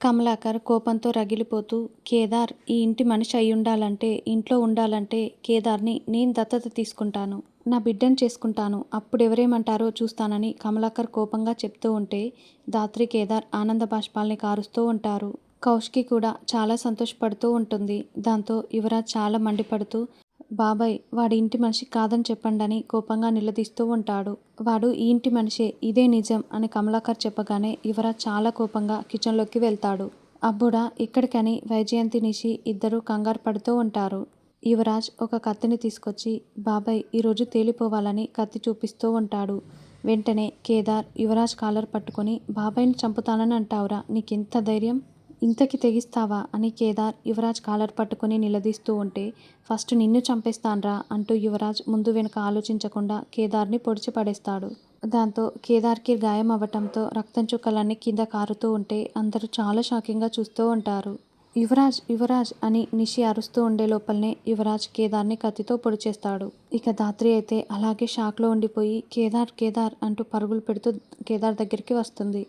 కమలాకర్ కోపంతో రగిలిపోతూ, కేదార్ ఈ ఇంటి మనిషి అయ్యుండాలంటే, ఇంట్లో ఉండాలంటే కేదార్ని నేను దత్తత తీసుకుంటాను. నా బిడ్డని చేసుకుంటాను. అప్పుడెవరేమంటారో చూస్తానని కమలాకర్ కోపంగా చెప్తూ ఉంటే, ధాత్రి, కేదార్ ఆనంద బాష్పాల్ని కారుస్తూ ఉంటారు. కౌశికి కూడా చాలా సంతోషపడుతూ ఉంటుంది. దాంతో యువరాజ్ చాలా మండిపడుతూ, బాబాయ్ వాడి ఇంటి మనిషి కాదని చెప్పండని కోపంగా నిలదీస్తూ ఉంటాడు. వాడు ఈ ఇంటి మనిషే, ఇదే నిజం అని కమలాకర్ చెప్పగానే యువరాజ్ చాలా కోపంగా కిచెన్లోకి వెళ్తాడు. అబ్బుడా ఇక్కడికని వైజయంతి, నిషి ఇద్దరూ కంగారు పడుతూ ఉంటారు. యువరాజ్ ఒక కత్తిని తీసుకొచ్చి, బాబాయ్ ఈరోజు తేలిపోవాలని కత్తి చూపిస్తూ ఉంటాడు. వెంటనే కేదార్ యువరాజ్ కాలర్ పట్టుకొని, బాబాయ్ని చంపుతానని అంటావురా, నీకెంత ధైర్యం? ఇంతకి తెగిస్తావా అని కేదార్ యువరాజ్ కాలర్ పట్టుకొని నిలదీస్తూ ఉంటే, ఫస్ట్ నిన్ను చంపేస్తాన్రా అంటూ యువరాజ్ ముందు వెనుక ఆలోచించకుండా కేదార్ని పొడిచి పడేస్తాడు. దాంతో కేదార్కి గాయం అవ్వటంతో రక్తం చుక్కలన్నీ కింద కారుతూ ఉంటే అందరూ చాలా షాకింగ్గా చూస్తూ ఉంటారు. యువరాజ్ యువరాజ్ అని నిషి అరుస్తూ ఉండే లోపలనే యువరాజ్ కేదార్ని కత్తితో పొడిచేస్తాడు. ఇక ధాత్రి అయితే అలాగే షాక్లో ఉండిపోయి, కేదార్ కేదార్ అంటూ పరుగులు పెడుతూ కేదార్ దగ్గరికి వస్తుంది.